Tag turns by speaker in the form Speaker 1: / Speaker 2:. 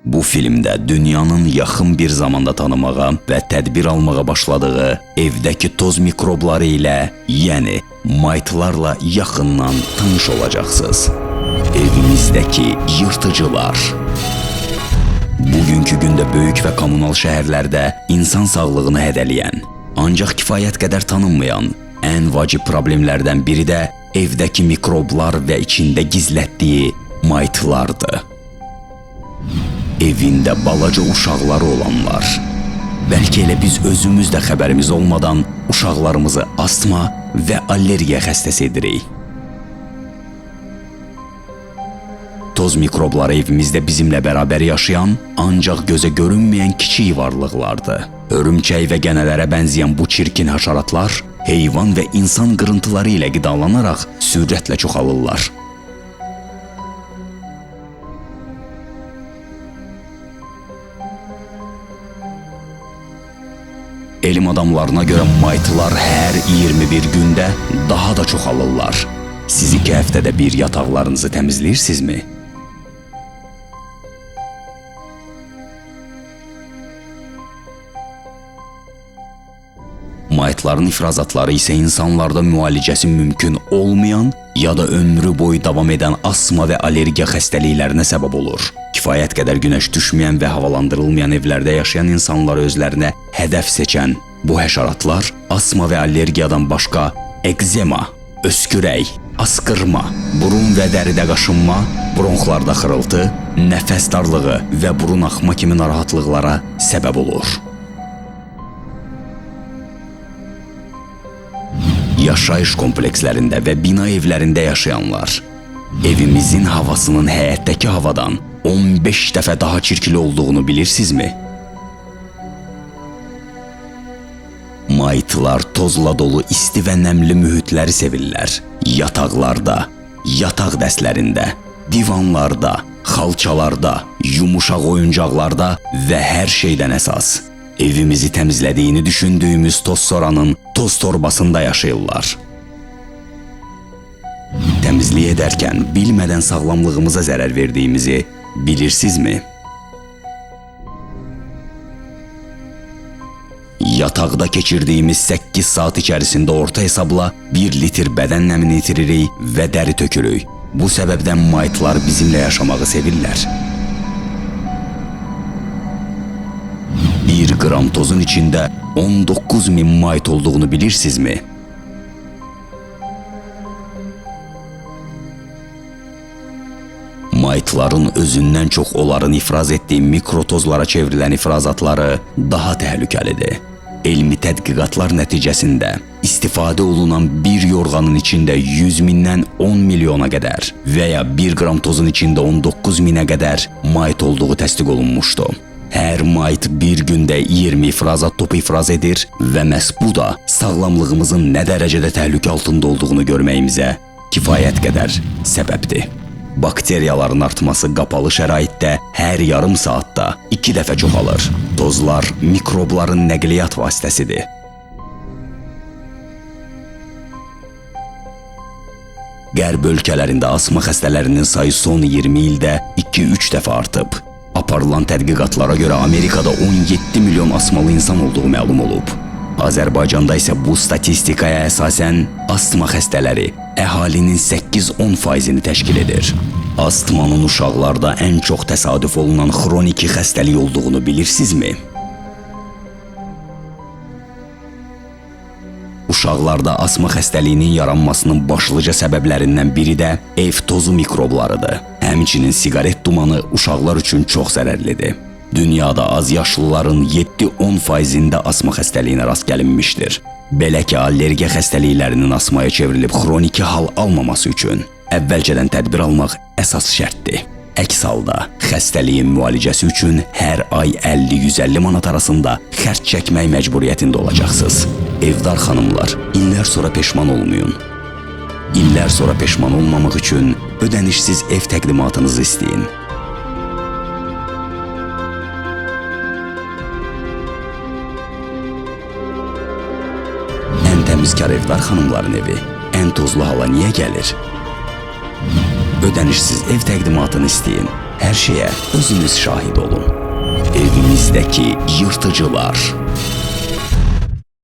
Speaker 1: Bu filmdə dünyanın yaxın bir zamanda tanımağa və tədbir almağa başladığı evdəki toz mikrobları ilə, yəni maytlarla yaxından tanış olacaqsınız. Evimizdəki yırtıcılar. Bugünkü gündə böyük və kommunal şəhərlərdə insan sağlığını hədələyən, ancaq kifayət qədər tanınmayan ən vacib problemlərdən biri də evdəki mikroblar və içində gizlətdiyi maytlardır. Evində balaca uşaqları olanlar, bəlkə elə biz özümüz də xəbərimiz olmadan uşaqlarımızı astma və allergiya xəstəsi edirik. Toz mikrobları evimizdə bizimlə bərabər yaşayan, ancaq gözə görünməyən kiçik varlıqlardır. Örümçək və gənələrə bənzəyən bu çirkin həşəratlar heyvan və insan qırıntıları ilə qidalanaraq sürətlə çoxalırlar. Elm adamlarına görə maytlar hər 21 gündə daha da çoxalırlar. Siz 2 həftədə bir yataqlarınızı təmizləyirsinizmi? Maytların ifrazatları isə insanlarda müalicəsi mümkün olmayan ya da ömrü boyu davam edən asma və allergiya xəstəliklərinə səbəb olur. Kifayət qədər günəş düşməyən və havalandırılmayan evlərdə yaşayan insanları özlərinə hədəf seçən bu həşəratlar asma və allergiyadan başqa ekzema, öskürək, askırma, burun və dəridə qaşınma, bronxlarda xırıltı, nəfəs darlığı və burun axma kimi narahatlıqlara səbəb olur. Yaşayış komplekslərində və bina evlərində yaşayanlar, evimizin havasının həyətdəki havadan 15 dəfə daha çirkli olduğunu bilirsinizmi? Maytlar tozla dolu isti və nəmli mühitləri sevirlər. Yataqlarda, yataq dəstlərində, divanlarda, xalçalarda, yumuşaq oyuncaqlarda və hər şeydən əsas, evimizi təmizlədiyini düşündüyümüz toz soranın toz torbasında yaşayırlar. Təmizlik edərkən bilmədən sağlamlığımıza zərər verdiyimizi bilirsinizmi? Yataqda keçirdiyimiz 8 saat içərisində orta hesabla 1 litr bədən nəmini itiririk və dəri tökürük. Bu səbəbdən maytlar bizimlə yaşamağı sevirlər. 1 qram tozun içində 19.000 mayt olduğunu bilirsinizmi? Maytların özündən çox onların ifraz etdiyi mikrotozlara çevrilən ifrazatları daha təhlükəlidir. Elmi tədqiqatlar nəticəsində istifadə olunan bir yorğanın içində 100.000-dən 10 milyona qədər və ya 1 qram tozun içində 19.000-ə qədər mayt olduğu təsdiq olunmuşdu. Hər mayt bir gündə 20 ifrazat topu ifraz edir və məhz bu da sağlamlığımızın nə dərəcədə təhlükə altında olduğunu görməyimizə kifayət qədər səbəbdir. Bakteriyaların artması qapalı şəraitdə hər yarım saatda 2 dəfə çoxalır. Tozlar mikrobların nəqliyyat vasitəsidir. Qərb ölkələrində asma xəstələrinin sayı son 20 ildə 2-3 dəfə artıb. Aparılan tədqiqatlara görə Amerikada 17 milyon asmalı insan olduğu məlum olub. Azərbaycanda isə bu statistikaya əsasən astma xəstələri əhalinin 8-10%-ni təşkil edir. Astmanın uşaqlarda ən çox təsadüf olunan xroniki xəstəlik olduğunu bilirsinizmi? Uşaqlarda asma xəstəliyinin yaranmasının başlıca səbəblərindən biri də ev tozu mikroblarıdır. Həmçinin siqaret dumanı uşaqlar üçün çox zərərlidir. Dünyada az yaşlıların 7-10%-də asma xəstəliyinə rast gəlinmişdir. Belə ki, allergiya xəstəliklərinin asmaya çevrilib xroniki hal almaması üçün əvvəlcədən tədbir almaq əsas şərtdir. Əks halda xəstəliyin müalicəsi üçün hər ay 50-150 manat arasında xərc çəkmək məcburiyyətində olacaqsınız. Evdar xanımlar, illər sonra peşman olmayın. İllər sonra peşman olmamaq üçün ödənişsiz ev təqdimatınızı istəyin. Ən təmizkar evdar xanımların evi ən tozlu hala niyə gəlir? Ödənişsiz ev təqdimatını istəyin. Hər şeyə özünüz şahid olun. Evimizdəki yırtıcılar.